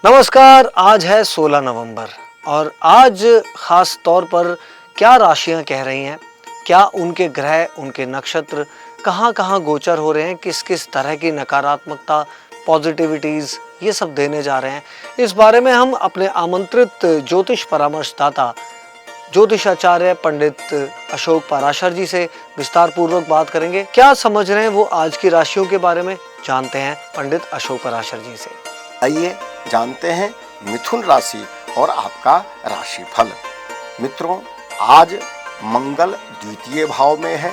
नमस्कार। आज है 16 नवंबर और आज खास तौर पर क्या राशियां कह रही हैं, क्या उनके ग्रह, उनके नक्षत्र कहाँ-कहाँ गोचर हो रहे हैं, किस-किस तरह की नकारात्मकता, पॉजिटिविटीज़ ये सब देने जा रहे हैं। इस बारे में हम अपने आमंत्रित ज्योतिष परामर्शदाता ज्योतिषाचार्य पंडित अशोक पाराशर जी से विस्तार पूर्वक बात करेंगे। क्या समझ रहे हैं वो आज की राशियों के बारे में, जानते हैं पंडित अशोक पाराशर जी से। आइए जानते हैं मिथुन राशि और आपका राशि फल। मित्रों, आज मंगल द्वितीय भाव में है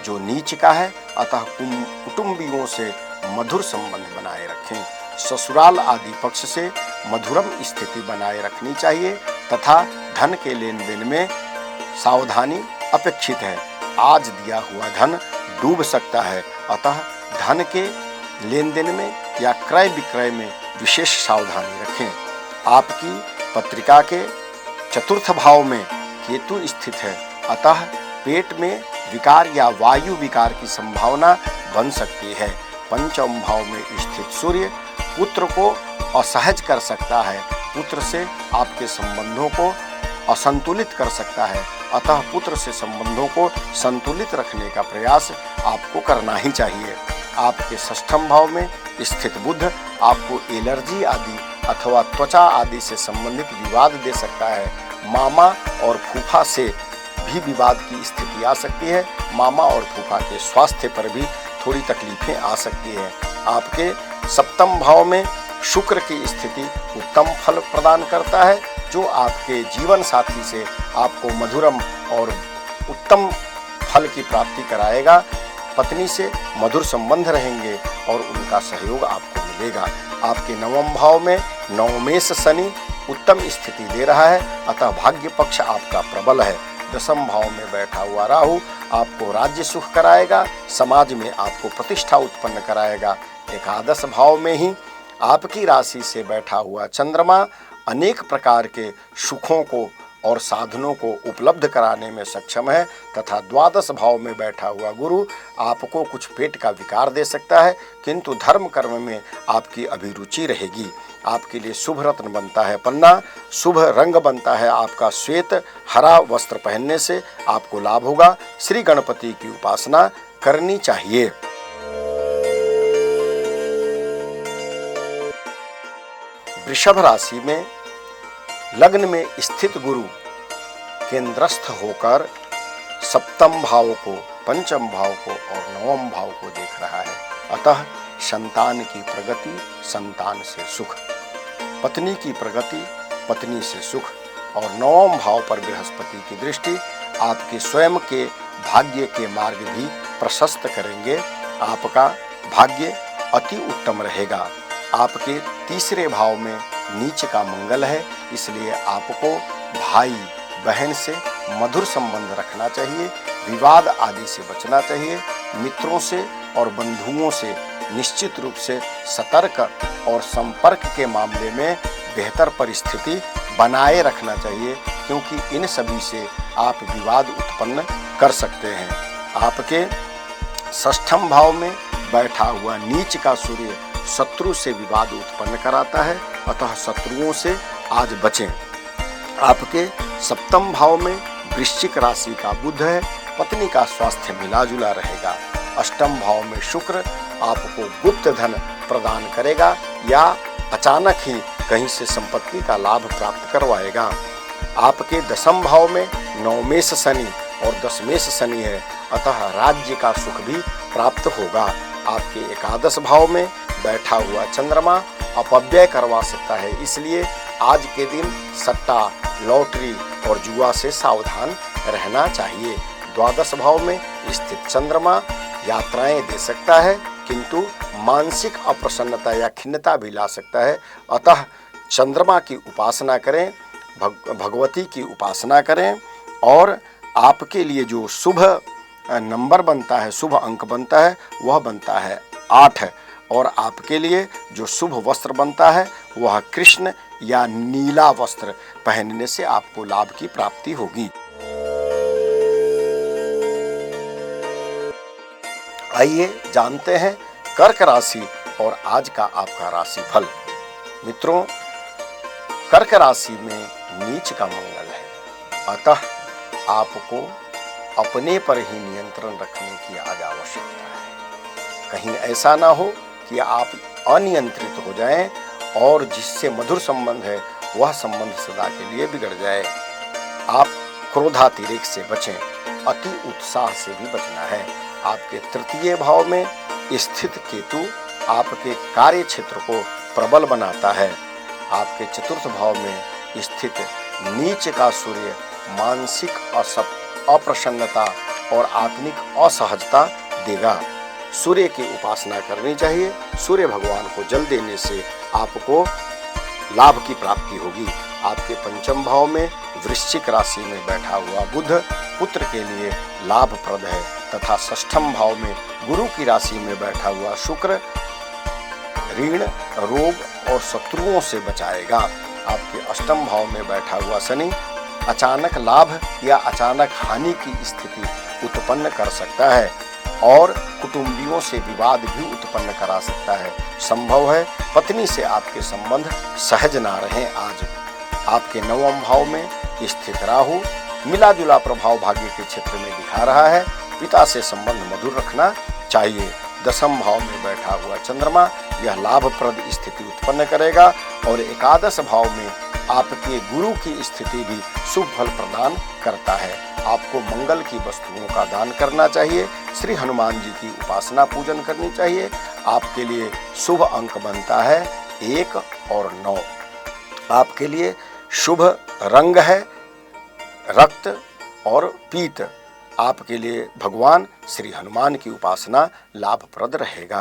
जो नीच का है, अतः कुटुंबियों से मधुर संबंध बनाए रखें। ससुराल आदि पक्ष से मधुरम स्थिति बनाए रखनी चाहिए तथा धन के लेन देन में सावधानी अपेक्षित है। आज दिया हुआ धन डूब सकता है, अतः धन के लेन देन में या क्रय विक्रय में विशेष सावधानी रखें। आपकी पत्रिका के चतुर्थ भाव में केतु स्थित है, अतः पेट में विकार या वायु विकार की संभावना बन सकती है। पंचम भाव में स्थित सूर्य पुत्र को असहज कर सकता है, पुत्र से आपके संबंधों को असंतुलित कर सकता है, अतः पुत्र से संबंधों को संतुलित रखने का प्रयास आपको करना ही चाहिए। आपके षष्ठम भाव में स्थित बुध आपको एलर्जी आदि अथवा त्वचा आदि से संबंधित विवाद दे सकता है। मामा और फूफा से भी विवाद की स्थिति आ सकती है। मामा और फूफा के स्वास्थ्य पर भी थोड़ी तकलीफें आ सकती है। आपके सप्तम भाव में शुक्र की स्थिति उत्तम फल प्रदान करता है, जो आपके जीवन साथी से आपको मधुरम और उत्तम फल की प्राप्ति कराएगा। पत्नी से मधुर संबंध रहेंगे और उनका सहयोग आपको मिलेगा। आपके नवम भाव में नवमेश शनि उत्तम स्थिति दे रहा है, अतः भाग्य पक्ष आपका प्रबल है। दसम भाव में बैठा हुआ राहु आपको राज्य सुख कराएगा, समाज में आपको प्रतिष्ठा उत्पन्न कराएगा। एकादश भाव में ही आपकी राशि से बैठा हुआ चंद्रमा अनेक प्रकार के सुखों को और साधनों को उपलब्ध कराने में सक्षम है तथा द्वादश भाव में बैठा हुआ गुरु आपको कुछ पेट का विकार दे सकता है, किंतु धर्म कर्म में आपकी अभिरुचि रहेगी। आपके लिए शुभ रत्न बनता है पन्ना, शुभ रंग बनता है आपका श्वेत। हरा वस्त्र पहनने से आपको लाभ होगा। श्री गणपति की उपासना करनी चाहिए। वृषभ राशि में लग्न में स्थित गुरु केंद्रस्थ होकर सप्तम भाव को, पंचम भाव को और नवम भाव को देख रहा है, अतः संतान की प्रगति, संतान से सुख, पत्नी की प्रगति, पत्नी से सुख और नवम भाव पर बृहस्पति की दृष्टि आपके स्वयं के भाग्य के मार्ग भी प्रशस्त करेंगे। आपका भाग्य अति उत्तम रहेगा। आपके तीसरे भाव में नीच का मंगल है, इसलिए आपको भाई बहन से मधुर संबंध रखना चाहिए, विवाद आदि से बचना चाहिए। मित्रों से और बंधुओं से निश्चित रूप से सतर्क और संपर्क के मामले में बेहतर परिस्थिति बनाए रखना चाहिए, क्योंकि इन सभी से आप विवाद उत्पन्न कर सकते हैं। आपके षष्ठम भाव में बैठा हुआ नीच का सूर्य शत्रु से विवाद उत्पन्न कराता है, अतः शत्रुओं से आज बचें। आपके सप्तम भाव में वृश्चिक राशि का बुध है, पत्नी का स्वास्थ्य मिला जुला रहेगा। अष्टम भाव में शुक्र आपको गुप्त धन प्रदान करेगा या अचानक ही कहीं से संपत्ति का लाभ प्राप्त करवाएगा। आपके दसम भाव में नवमेश शनि और दशमेश शनि है, अतः राज्य का सुख भी प्राप्त होगा। आपके एकादश भाव में बैठा हुआ चंद्रमा अपव्यय करवा सकता है, इसलिए आज के दिन सट्टा, लॉटरी और जुआ से सावधान रहना चाहिए। द्वादश भाव में स्थित चंद्रमा यात्राएं दे सकता है, किंतु मानसिक अप्रसन्नता या खिन्नता भी ला सकता है, अतः चंद्रमा की उपासना करें, भगवती की उपासना करें। और आपके लिए जो शुभ नंबर बनता है, शुभ अंक बनता है, वह बनता है 8 और आपके लिए जो शुभ वस्त्र बनता है वह कृष्ण या नीला वस्त्र पहनने से आपको लाभ की प्राप्ति होगी। आइए जानते हैं कर्क राशि और आज का आपका राशि फल। मित्रों, कर्क राशि में नीच का मंगल है, अतः आपको अपने पर ही नियंत्रण रखने की आज आवश्यकता है। कहीं ऐसा ना हो कि आप अनियंत्रित हो जाएं और जिससे मधुर संबंध है वह संबंध सदा के लिए बिगड़ जाए। आप क्रोधातिरेक से बचें, अति उत्साह से भी बचना है। आपके तृतीय भाव में स्थित केतु आपके कार्य क्षेत्र को प्रबल बनाता है। आपके चतुर्थ भाव में स्थित नीच का सूर्य मानसिक अप्रसन्नता और आत्मिक असहजता देगा। सूर्य की उपासना करनी चाहिए। सूर्य भगवान को जल देने से आपको लाभ की प्राप्ति होगी। आपके पंचम भाव में वृश्चिक राशि में बैठा हुआ बुध पुत्र के लिए लाभप्रद है तथा षष्ठम भाव में गुरु की राशि में बैठा हुआ शुक्र ऋण, रोग और शत्रुओं से बचाएगा। आपके अष्टम भाव में बैठा हुआ शनि अचानक लाभ या अचानक हानि की स्थिति उत्पन्न कर सकता है और कुटुंबियों से विवाद भी उत्पन्न करा सकता है। संभव है पत्नी से आपके संबंध सहज ना रहें। आज आपके नवम भाव में स्थित राहु मिला जुला प्रभाव भाग्य के क्षेत्र में दिखा रहा है। पिता से संबंध मधुर रखना चाहिए। दसम भाव में बैठा हुआ चंद्रमा यह लाभप्रद स्थिति उत्पन्न करेगा और एकादश भाव में आपके गुरु की स्थिति भी शुभ फल प्रदान करता है। आपको मंगल की वस्तुओं का दान करना चाहिए। श्री हनुमान जी की उपासना पूजन करनी चाहिए। आपके लिए शुभ अंक बनता है 1 और 9। आपके लिए शुभ रंग है रक्त और पीत। आपके लिए भगवान श्री हनुमान की उपासना लाभप्रद रहेगा।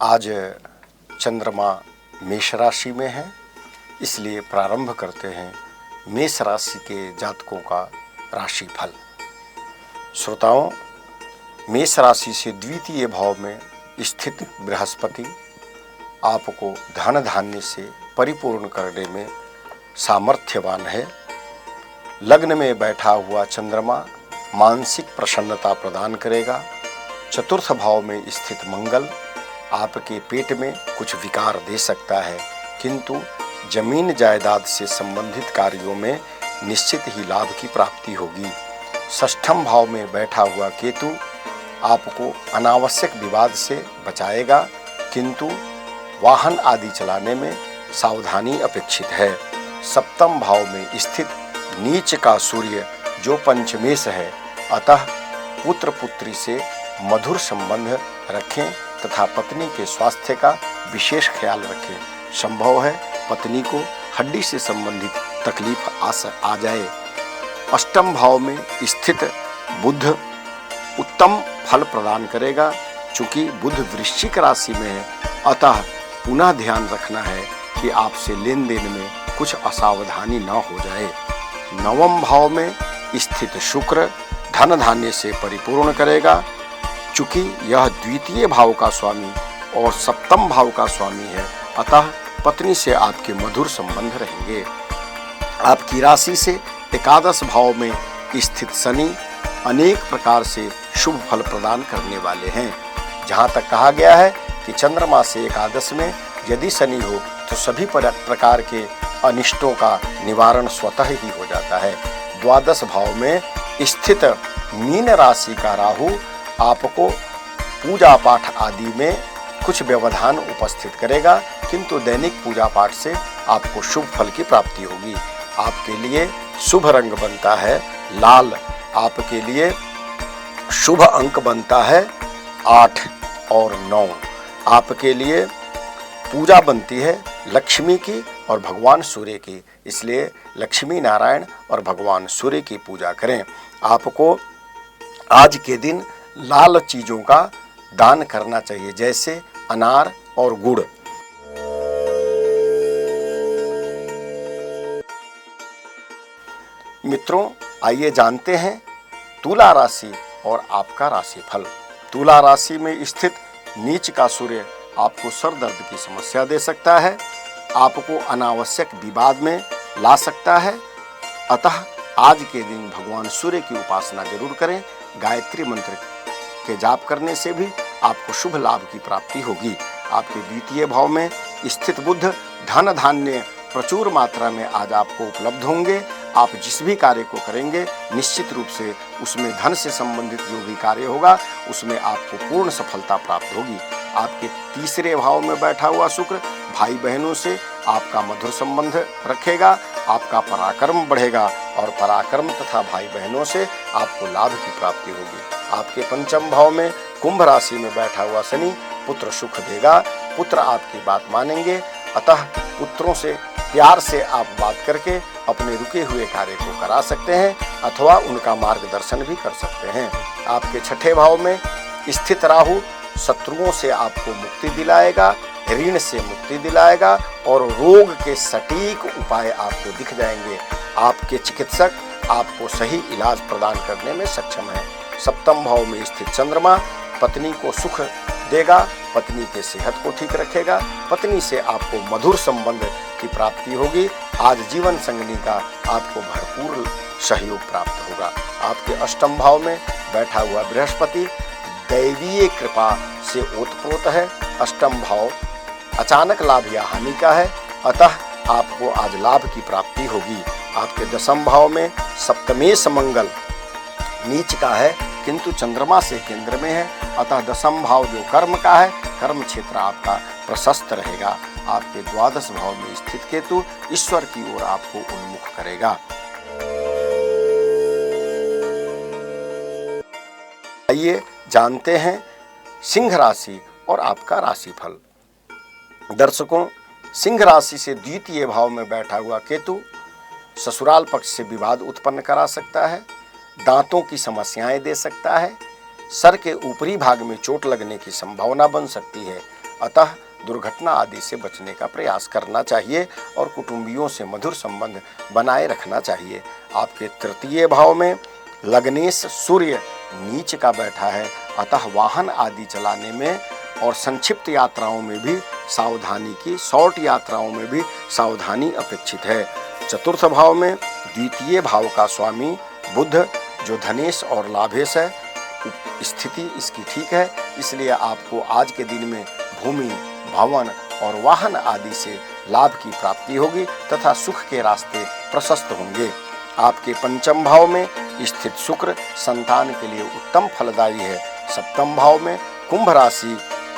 आज चंद्रमा मेष राशि में है, इसलिए प्रारंभ करते हैं मेष राशि के जातकों का राशि फल। श्रोताओं, मेष राशि से द्वितीय भाव में स्थित बृहस्पति आपको धन धान्य से परिपूर्ण करने में सामर्थ्यवान है। लग्न में बैठा हुआ चंद्रमा मानसिक प्रसन्नता प्रदान करेगा। चतुर्थ भाव में स्थित मंगल आपके पेट में कुछ विकार दे सकता है, किंतु जमीन जायदाद से संबंधित कार्यों में निश्चित ही लाभ की प्राप्ति होगी। षष्ठम भाव में बैठा हुआ केतु आपको अनावश्यक विवाद से बचाएगा, किंतु वाहन आदि चलाने में सावधानी अपेक्षित है। सप्तम भाव में स्थित नीच का सूर्य जो पंचमेश है, अतः पुत्र पुत्री से मधुर संबंध रखें तथा पत्नी के स्वास्थ्य का विशेष ख्याल रखें। संभव है पत्नी को हड्डी से संबंधित तकलीफ आ जाए। अष्टम भाव में स्थित बुध उत्तम फल प्रदान करेगा। चूंकि बुध वृश्चिक राशि में है, अतः पुनः ध्यान रखना है कि आपसे लेन देन में कुछ असावधानी न हो जाए। नवम भाव में स्थित शुक्र धन धान्य से परिपूर्ण करेगा। चूंकि यह द्वितीय भाव का स्वामी और सप्तम भाव का स्वामी है, अतः पत्नी से आपके मधुर संबंध रहेंगे। आपकी राशि से एकादश भाव में स्थित शनि अनेक प्रकार से शुभ फल प्रदान करने वाले हैं। जहाँ तक कहा गया है कि चंद्रमा से एकादश में यदि शनि हो तो सभी प्रकार के अनिष्टों का निवारण स्वतः ही हो जाता है। द्वादश भाव में स्थित मीन राशि का राहु आपको पूजा पाठ आदि में कुछ व्यवधान उपस्थित करेगा, किंतु दैनिक पूजा पाठ से आपको शुभ फल की प्राप्ति होगी। आपके लिए शुभ रंग बनता है लाल। आपके लिए शुभ अंक बनता है 8 और 9। आपके लिए पूजा बनती है लक्ष्मी की और भगवान सूर्य की, इसलिए लक्ष्मी नारायण और भगवान सूर्य की पूजा करें। आपको आज के दिन लाल चीजों का दान करना चाहिए, जैसे अनार और गुड़। मित्रों, आइए जानते हैं तुला राशि और आपका राशिफल। तुला राशि में स्थित नीच का सूर्य आपको सर दर्द की समस्या दे सकता है, आपको अनावश्यक विवाद में ला सकता है। अतः आज के दिन भगवान सूर्य की उपासना जरूर करें। गायत्री मंत्र के जाप करने से भी आपको शुभ लाभ की प्राप्ति होगी। आपके द्वितीय भाव में स्थित बुध धन धान्य प्रचुर मात्रा में आज आपको उपलब्ध होंगे। आप जिस भी कार्य को करेंगे निश्चित रूप से उसमें धन से संबंधित जो भी कार्य होगा उसमें आपको पूर्ण सफलता प्राप्त होगी। आपके तीसरे भाव में बैठा हुआ शुक्र भाई बहनों से आपका मधुर संबंध रखेगा, आपका पराक्रम बढ़ेगा और पराक्रम तथा भाई बहनों से आपको लाभ की प्राप्ति होगी। आपके पंचम भाव में कुंभ राशि में बैठा हुआ शनि पुत्र सुख देगा, पुत्र आपकी बात मानेंगे, अतः पुत्रों से प्यार से आप बात करके अपने रुके हुए कार्य को करा सकते हैं अथवा उनका मार्गदर्शन भी कर सकते हैं। आपके छठे भाव में स्थित राहु शत्रुओं से आपको मुक्ति दिलाएगा, ऋण से मुक्ति दिलाएगा और रोग के सटीक उपाय आपको दिख जाएंगे। आपके चिकित्सक आपको सही इलाज प्रदान करने में सक्षम है। सप्तम भाव में स्थित चंद्रमा पत्नी को सुख देगा, पत्नी के सेहत को ठीक रखेगा, पत्नी से आपको मधुर संबंध की प्राप्ति होगी। आज जीवन संगनी का आपको भरपूर सहयोग प्राप्त होगा। आपके अष्टम भाव में बैठा हुआ बृहस्पति दैवीय कृपा से ओतप्रोत है। अष्टम भाव अचानक लाभ या हानि का है, अतः आपको आज लाभ की प्राप्ति होगी। आपके दसम भाव में सप्तमेश मंगल नीच का है किंतु चंद्रमा से केंद्र में है, अतः दसम भाव जो कर्म का है, कर्म क्षेत्र आपका प्रशस्त रहेगा। आपके द्वादश भाव में स्थित केतु ईश्वर की ओर आपको उन्मुख करेगा। आइए जानते हैं सिंह राशि और आपका राशिफल। दर्शकों, सिंह राशि से द्वितीय भाव में बैठा हुआ केतु ससुराल पक्ष से विवाद उत्पन्न करा सकता है, दांतों की समस्याएं दे सकता है, सर के ऊपरी भाग में चोट लगने की संभावना बन सकती है, अतः दुर्घटना आदि से बचने का प्रयास करना चाहिए और कुटुंबियों से मधुर संबंध बनाए रखना चाहिए। आपके तृतीय भाव में लग्नेश सूर्य नीच का बैठा है, अतः वाहन आदि चलाने में और संक्षिप्त यात्राओं में भी सावधानी की, शॉर्ट यात्राओं में भी सावधानी अपेक्षित है। चतुर्थ भाव में द्वितीय भाव का स्वामी बुध जो धनेश और लाभेश है, स्थिति इसकी ठीक है, इसलिए आपको आज के दिन में भूमि, भवन और वाहन आदि से लाभ की प्राप्ति होगी तथा सुख के रास्ते प्रशस्त होंगे। आपके पंचम भाव में स्थित शुक्र संतान के लिए उत्तम फलदायी है। सप्तम भाव में कुंभ राशि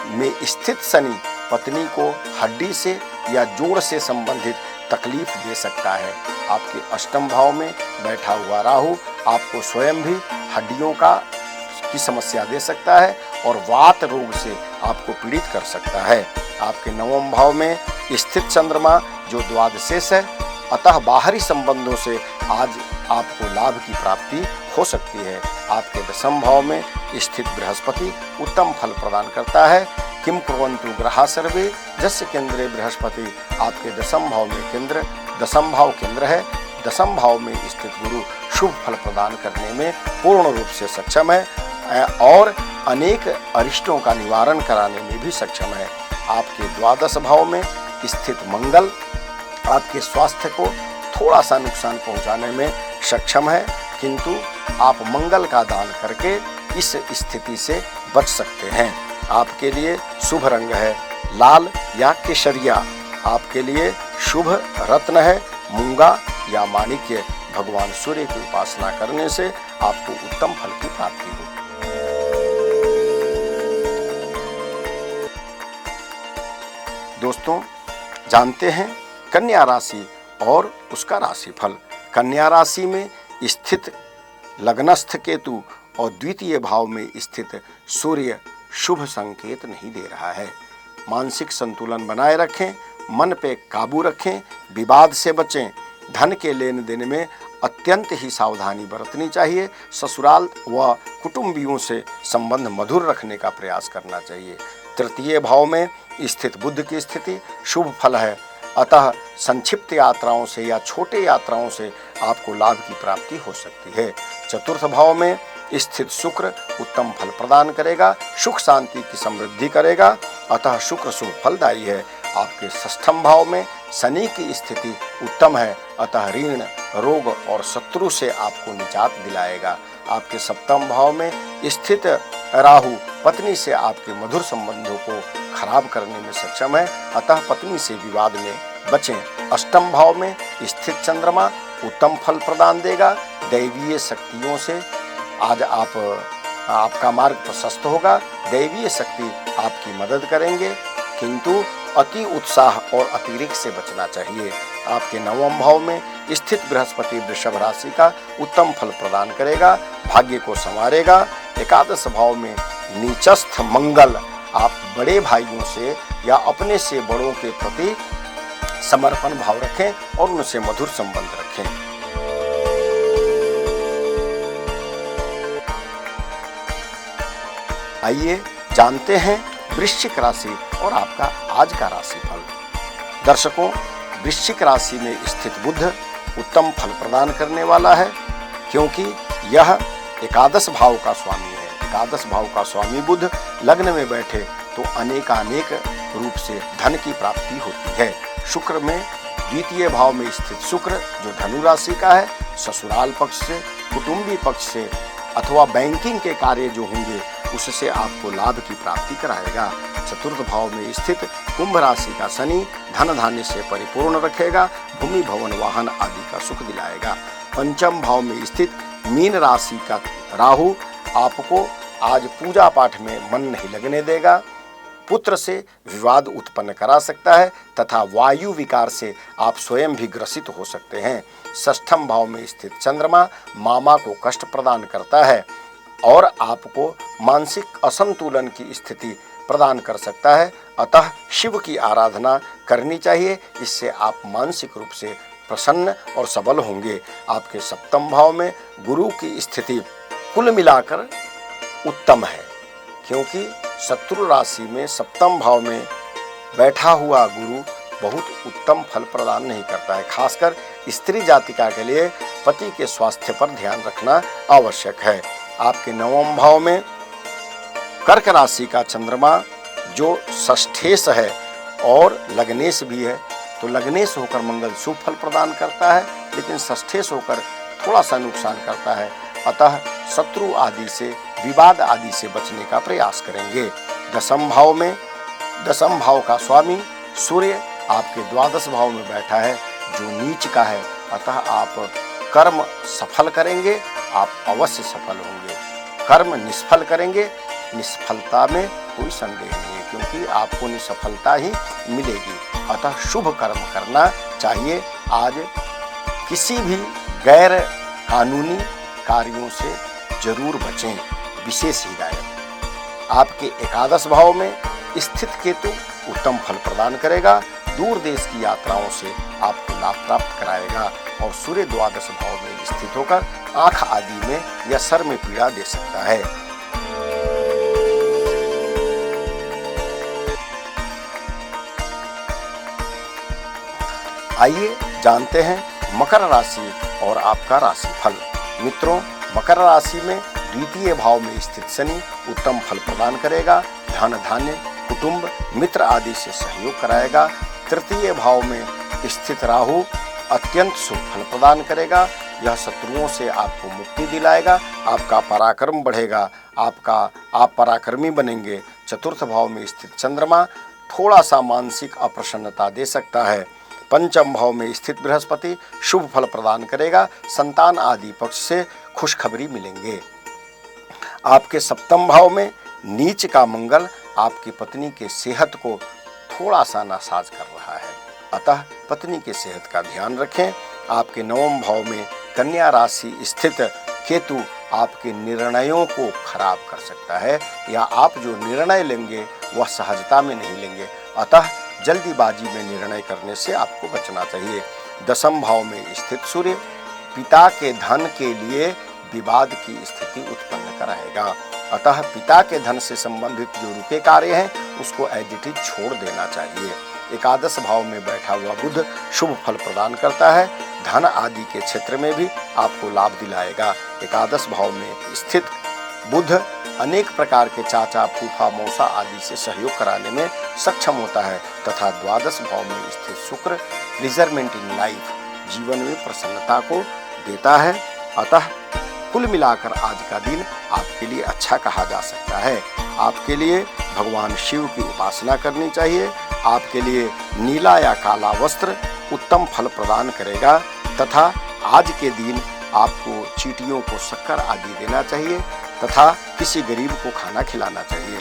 में स्थित शनि पत्नी को हड्डी से या जोड़ से संबंधित तकलीफ दे सकता है। आपके अष्टम भाव में बैठा हुआ राहु आपको स्वयं भी हड्डियों की समस्या दे सकता है और वात रोग से आपको पीड़ित कर सकता है। आपके नवम भाव में स्थित चंद्रमा जो द्वादशेष है, अतः बाहरी संबंधों से आज आपको लाभ की प्राप्ति हो सकती है। आपके दशम भाव में स्थित बृहस्पति उत्तम फल प्रदान करता है। किम कुर्वन्तु ग्रहा सर्वे जस्य केंद्रे बृहस्पति, आपके दशम भाव में दशम भाव केंद्र है। दशम भाव में स्थित गुरु शुभ फल प्रदान करने में पूर्ण रूप से सक्षम है और अनेक अरिष्टों का निवारण कराने में भी सक्षम है। आपके द्वादश भाव में स्थित मंगल आपके स्वास्थ्य को थोड़ा सा नुकसान पहुंचाने में सक्षम है, किंतु आप मंगल का दान करके इस स्थिति से बच सकते हैं। आपके लिए शुभ रंग है लाल या केसरिया। आपके लिए शुभ रत्न है मूंगा या माणिक्य। भगवान सूर्य की उपासना करने से आपको उत्तम फल की प्राप्ति होगी। दोस्तों, जानते हैं कन्या राशि और उसका राशिफल। कन्या राशि में स्थित लग्नस्थ केतु और द्वितीय भाव में स्थित सूर्य शुभ संकेत नहीं दे रहा है। मानसिक संतुलन बनाए रखें, मन पे काबू रखें, विवाद से बचें, धन के लेन देन में अत्यंत ही सावधानी बरतनी चाहिए। ससुराल व कुटुंबियों से संबंध मधुर रखने का प्रयास करना चाहिए। तृतीय भाव में स्थित बुध की स्थिति शुभ फल है, अतः संक्षिप्त यात्राओं से या छोटे यात्राओं से आपको लाभ की प्राप्ति हो सकती है। चतुर्थ भाव में स्थित शुक्र उत्तम फल प्रदान करेगा, सुख शांति की समृद्धि करेगा, अतः शुक्र शुभ फलदायी है। आपके षष्ठम भाव में शनि की स्थिति उत्तम है, अतः ऋण, रोग और शत्रु से आपको निजात दिलाएगा। आपके सप्तम भाव में स्थित राहु पत्नी से आपके मधुर संबंधों को खराब करने में सक्षम है, अतः पत्नी से विवाद में बचें। अष्टम भाव में स्थित चंद्रमा उत्तम फल प्रदान देगा। दैवीय शक्तियों से आज आपका मार्ग प्रशस्त होगा। दैवीय शक्ति आपकी मदद करेंगे, किंतु अति उत्साह और अतिरिक्त से बचना चाहिए। आपके नवम भाव में स्थित बृहस्पति वृषभ राशि का उत्तम फल प्रदान करेगा, भाग्य को संवारेगा। एकादश भाव में नीचस्थ मंगल आप बड़े भाइयों से या अपने से बड़ों के प्रति समर्पण भाव रखें और उनसे मधुर संबंध रखें। आइए जानते हैं वृश्चिक राशि और आपका आज का राशिफल। दर्शकों, वृश्चिक राशि में स्थित बुध उत्तम फल प्रदान करने वाला है, क्योंकि यह एकादश भाव का स्वामी है। एकादश भाव का स्वामी बुध लग्न में बैठे तो अनेकानेक रूप से धन की प्राप्ति होती है। शुक्र में द्वितीय भाव में स्थित शुक्र जो धनु राशि का है, ससुराल पक्ष से, कुटुंबी पक्ष से अथवा बैंकिंग के कार्य जो होंगे उससे आपको लाभ की प्राप्ति कराएगा। चतुर्थ भाव में स्थित कुंभ राशि का शनि धन धान्य से परिपूर्ण रखेगा, भूमि भवन वाहन आदि का सुख दिलाएगा। पंचम भाव में स्थित मीन राशि का राहु आपको आज पूजा पाठ में मन नहीं लगने देगा, पुत्र से विवाद उत्पन्न करा सकता है तथा वायु विकार से आप स्वयं भी ग्रसित हो सकते हैं। षष्ठम भाव में स्थित चंद्रमा मामा को कष्ट प्रदान करता है और आपको मानसिक असंतुलन की स्थिति प्रदान कर सकता है, अतः शिव की आराधना करनी चाहिए। इससे आप मानसिक रूप से प्रसन्न और सबल होंगे। आपके सप्तम भाव में गुरु की स्थिति कुल मिलाकर उत्तम है, क्योंकि शत्रु राशि में सप्तम भाव में बैठा हुआ गुरु बहुत उत्तम फल प्रदान नहीं करता है। खासकर स्त्री जातिका के लिए पति के स्वास्थ्य पर ध्यान रखना आवश्यक है। आपके नवम भाव में कर्क राशि का चंद्रमा जो षष्ठेश है और लग्नेश भी है, तो लग्नेश होकर मंगल शुभ फल प्रदान करता है, लेकिन षष्ठेश होकर थोड़ा सा नुकसान करता है, अतः शत्रु आदि से, विवाद आदि से बचने का प्रयास करेंगे। दसम भाव का स्वामी सूर्य आपके द्वादश भाव में बैठा है जो नीच का है, अतः आप कर्म सफल करेंगे, आप अवश्य सफल होंगे। कर्म निष्फल करेंगे, निष्फलता में कोई संदेह नहीं है, क्योंकि आपको निष्फलता ही मिलेगी। अतः शुभ कर्म करना चाहिए। आज किसी भी गैर कानूनी कार्यों से जरूर बचें। विशेष हिदायत। आपके एकादश भाव में स्थित केतु उत्तम फल प्रदान करेगा, दूर देश की यात्राओं से आपको लाभ प्राप्त कराएगा, और सूर्य द्वादश भाव में स्थित होकर आंख आदि में या सर में पीड़ा दे सकता है। आइए जानते हैं मकर राशि और आपका राशिफल। मित्रों, मकर राशि में द्वितीय भाव में स्थित शनि उत्तम फल प्रदान करेगा, धन धान्य कुटुंब मित्र आदि से सहयोग कराएगा। तृतीय भाव में स्थित राहु अत्यंत शुभ फल प्रदान करेगा, यह शत्रुओं से आपको मुक्ति दिलाएगा, आपका पराक्रम बढ़ेगा, आप पराक्रमी बनेंगे। चतुर्थ भाव में स्थित चंद्रमा थोड़ा सा मानसिक अप्रसन्नता दे सकता है। पंचम भाव में स्थित बृहस्पति शुभ फल प्रदान करेगा, संतान आदि पक्ष से खुशखबरी मिलेंगे। आपके सप्तम भाव में नीच का मंगल आपकी पत्नी के सेहत को थोड़ा सा नासाज कर रहा है, अतः पत्नी के सेहत का ध्यान रखें। आपके नवम भाव में कन्या राशि स्थित केतु आपके निर्णयों को खराब कर सकता है, या आप जो निर्णय लेंगे वह सहजता में नहीं लेंगे, अतः जल्दीबाजी में निर्णय करने से आपको बचना चाहिए। दसम भाव में स्थित सूर्य पिता के धन के लिए विवाद की स्थिति उत्पन्न कराएगा, अतः पिता के धन से संबंधित जो रुके कार्य हैं उसको एज इट इज छोड़ देना चाहिए। एकादश भाव में बैठा हुआ बुध शुभ फल प्रदान करता है, धन आदि के क्षेत्र में भी आपको लाभ दिलाएगा। एकादश भाव में स्थित बुध अनेक प्रकार के चाचा फूफा मौसा आदि से सहयोग कराने में सक्षम होता है, तथा द्वादश भाव में स्थित शुक्र प्लीजरमेंट इन लाइफ जीवन में प्रसन्नता को देता है, अतः कुल मिलाकर आज का दिन आपके लिए अच्छा कहा जा सकता है। आपके लिए भगवान शिव की उपासना करनी चाहिए। आपके लिए नीला या काला वस्त्र उत्तम फल प्रदान करेगा तथा आज के दिन आपको चींटियों को शक्कर आदि देना चाहिए तथा किसी गरीब को खाना खिलाना चाहिए।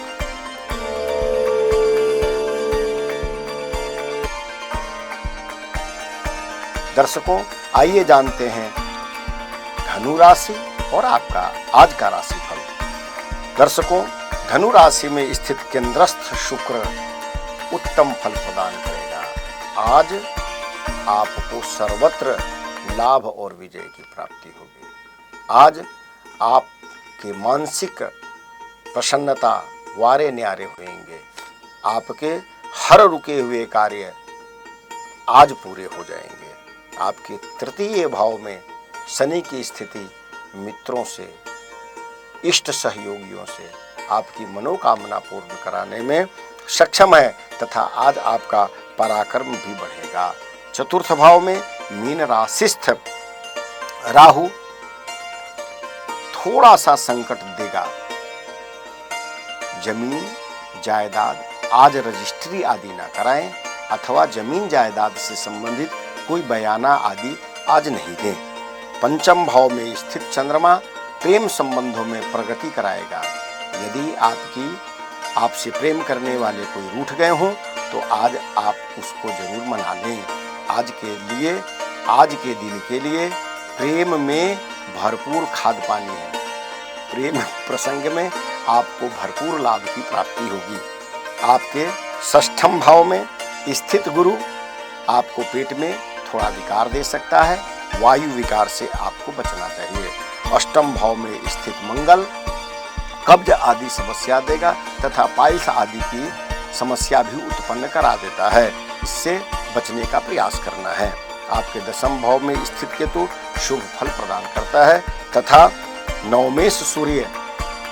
दर्शकों, आइए जानते हैं धनु राशि और आपका आज का राशिफल। दर्शकों, धनु राशि में स्थित केंद्रस्थ शुक्र उत्तम फल प्रदान करेगा। आज आपको सर्वत्र लाभ और विजय की प्राप्ति होगी। आज आपके मानसिक प्रसन्नता वारे न्यारे होंगे। आपके हर रुके हुए कार्य आज पूरे हो जाएंगे। आपके तृतीय भाव में शनि की स्थिति मित्रों से, इष्ट सहयोगियों से आपकी मनोकामना पूर्ण कराने में सक्षम है तथा आज आपका पराक्रम भी बढ़ेगा। चतुर्थ भाव में मीन राशिस्थ राहु थोड़ा सा संकट देगा। जमीन जायदाद आज रजिस्ट्री आदि ना कराएं अथवा जमीन जायदाद से संबंधित कोई बयाना आदि आज नहीं दें। पंचम भाव में स्थित चंद्रमा प्रेम संबंधों में प्रगति कराएगा। यदि आपसे प्रेम करने वाले कोई रूठ गए हों तो आज आप उसको जरूर मना लें। आज के दिन के लिए प्रेम में भरपूर खाद पानी है। प्रेम प्रसंग में आपको भरपूर लाभ की प्राप्ति होगी। आपके षष्ठम भाव में स्थित गुरु आपको पेट में थोड़ा विकार दे सकता है। वायु विकार से आपको बचना चाहिए। अष्टम भाव में स्थित मंगल कब्ज आदि समस्या देगा तथा पाइल्स आदि की समस्या भी उत्पन्न करा देता है। इससे बचने का प्रयास करना है। आपके दशम भाव में स्थित केतु शुभ फल प्रदान करता है तथा नवमेश सूर्य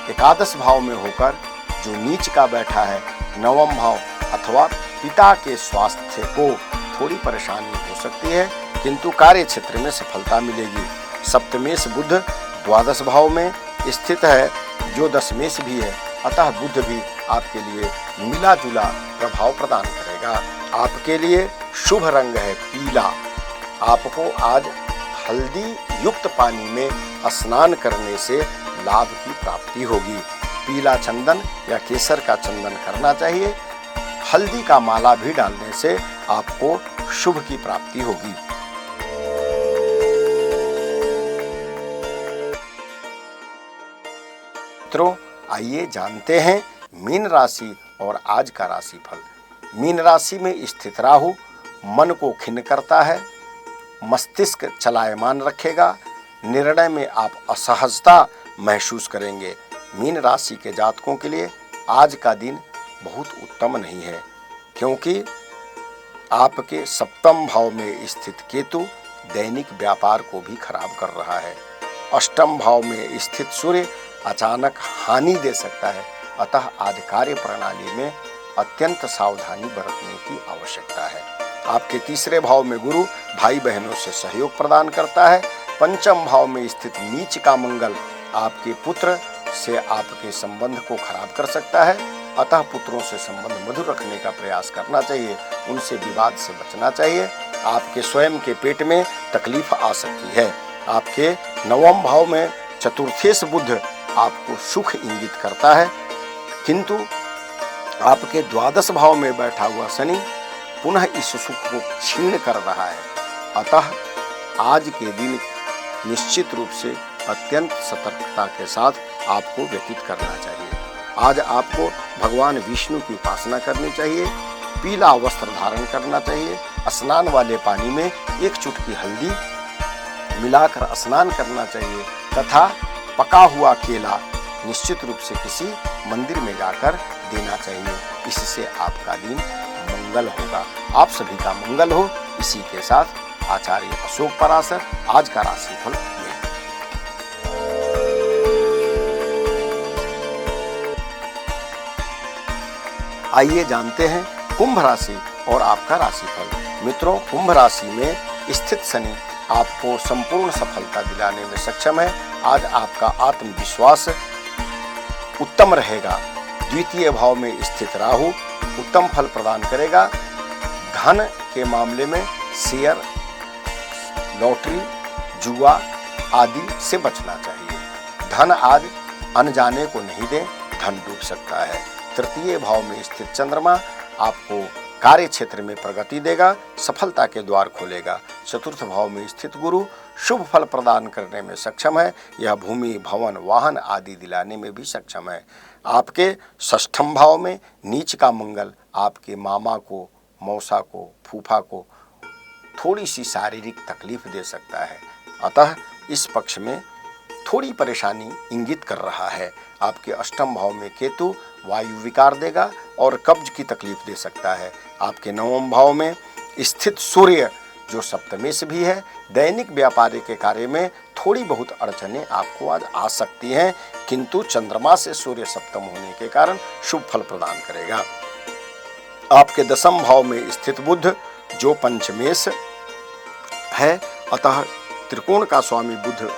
एकादश भाव में होकर जो नीच का बैठा है नवम भाव अथवा पिता के स्वास्थ्य को थोड़ी परेशानी हो सकती है किंतु कार्य क्षेत्र में सफलता मिलेगी। सप्तमेश बुध द्वादश भाव में स्थित है जो दशमेश भी है, अतः बुध भी आपके लिए मिला जुला प्रभाव प्रदान करेगा। आपके लिए शुभ रंग है पीला। आपको आज हल्दी युक्त पानी में स्नान करने से लाभ की प्राप्ति होगी। पीला चंदन या केसर का चंदन करना चाहिए। हल्दी का माला भी डालने से आपको शुभ की प्राप्ति होगी। मित्रों, आइए जानते हैं मीन राशि और आज का राशिफल। मीन राशि में स्थित राहु मन को खिन्न करता है, मस्तिष्क चलायमान रखेगा, निर्णय में आप असहजता महसूस करेंगे। मीन राशि के जातकों के लिए आज का दिन बहुत उत्तम नहीं है क्योंकि आपके सप्तम भाव में स्थित केतु दैनिक व्यापार को भी खराब कर रहा है। अष्टम भाव में स्थित सूर्य अचानक हानि दे सकता है, अतः आज कार्य प्रणाली में अत्यंत सावधानी बरतने की आवश्यकता है। आपके तीसरे भाव में गुरु भाई बहनों से सहयोग प्रदान करता है। पंचम भाव में स्थित नीच का मंगल आपके पुत्र से आपके संबंध को खराब कर सकता है, अतः पुत्रों से संबंध मधुर रखने का प्रयास करना चाहिए, उनसे विवाद से बचना चाहिए। आपके स्वयं के पेट में तकलीफ आ सकती है। आपके नवम भाव में चतुर्थेश बुध आपको सुख इंगित करता है किंतु आपके द्वादश भाव में बैठा हुआ शनि पुनः इस सुख को छीन कर रहा है, अतः आज के दिन निश्चित रूप से अत्यंत सतर्कता के साथ आपको व्यतीत करना चाहिए। आज आपको भगवान विष्णु की उपासना करनी चाहिए, पीला वस्त्र धारण करना चाहिए, स्नान वाले पानी में एक चुटकी हल्दी मिलाकर स्नान करना चाहिए तथा पका हुआ केला निश्चित रूप से किसी मंदिर में जाकर देना चाहिए। इससे आपका दिन मंगल होगा। आप सभी का मंगल हो। इसी के साथ आचार्य अशोक पराशर आज का राशिफल ये। आइए जानते हैं कुंभ राशि और आपका राशिफल। मित्रों, कुंभ राशि में स्थित शनि आपको संपूर्ण सफलता दिलाने में सक्षम है। आज आपका आत्मविश्वास उत्तम रहेगा। द्वितीय भाव में स्थित राहु उत्तम फल प्रदान करेगा। धन के मामले में शेयर, लॉटरी, जुआ आदि से बचना चाहिए। धन आज अनजाने को नहीं दें, धन डूब सकता है। तृतीय भाव में स्थित चंद्रमा आपको कार्य क्षेत्र में प्रगति देगा, सफलता के द्वार खोलेगा। चतुर्थ भाव में स्थित गुरु शुभ फल प्रदान करने में सक्षम है। यह भूमि, भवन, वाहन आदि दिलाने में भी सक्षम है। आपके षष्ठम भाव में नीच का मंगल आपके मामा को, मौसा को, फूफा को थोड़ी सी शारीरिक तकलीफ दे सकता है। अतः इस पक्ष में थोड़ी परेशानी इंगित कर रहा है। आपके अष्टम भाव में केतु वायु विकार देगा और कब्ज की तकलीफ दे सकता है। आपके नवम भाव में स्थित सूर्य जो सप्तमेश भी है, दैनिक व्यापारिक के कार्य में थोड़ी बहुत अड़चनें आपको आज आ सकती हैं, किंतु चंद्रमा से सूर्य सप्तम होने के कारण शुभ फल प्रदान करेगा। आपके दसम भाव में स्थित बुध जो पंचमेश है, अतः त्रिकोण का स्वामी बुध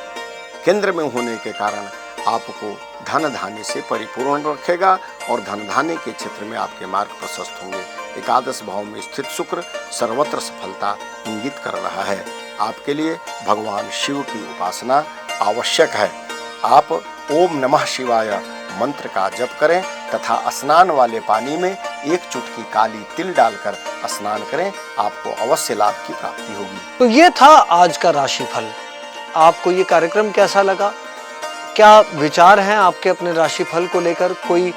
केंद्र में होने के कारण आपको धन धान्य से परिपूर्ण रखेगा और धन धान्य के क्षेत्र में आपके मार्ग प्रशस्त होंगे। एकादश भाव में स्थित शुक्र सर्वत्र सफलता इंगित कर रहा है। आपके लिए भगवान शिव की उपासना आवश्यक है। आप ओम नमः शिवाय मंत्र का जप करें तथा स्नान वाले पानी में एक चुटकी काली तिल डालकर स्नान करें, आपको अवश्य लाभ की प्राप्ति होगी। तो ये था आज का राशिफल। आपको ये कार्यक्रम कैसा लगा? क्या विचार हैं आपके अपने राशिफल को लेकर? कोई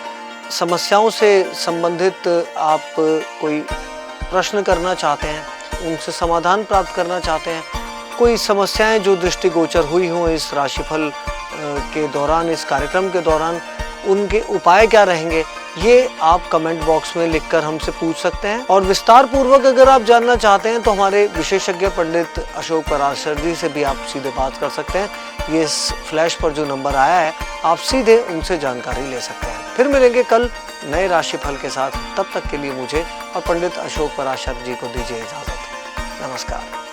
समस्याओं से संबंधित आप कोई प्रश्न करना चाहते हैं, उनसे समाधान प्राप्त करना चाहते हैं? कोई समस्याएं जो दृष्टिगोचर हुई हों इस राशिफल के दौरान, इस कार्यक्रम के दौरान, उनके उपाय क्या रहेंगे, ये आप कमेंट बॉक्स में लिखकर हमसे पूछ सकते हैं। और विस्तार पूर्वक अगर आप जानना चाहते हैं तो हमारे विशेषज्ञ पंडित अशोक पराशर जी से भी आप सीधे बात कर सकते हैं। ये इस फ्लैश पर जो नंबर आया है, आप सीधे उनसे जानकारी ले सकते हैं। फिर मिलेंगे कल नए राशिफल के साथ। तब तक के लिए मुझे और पंडित अशोक पराशर जी को दीजिए इजाजत। नमस्कार।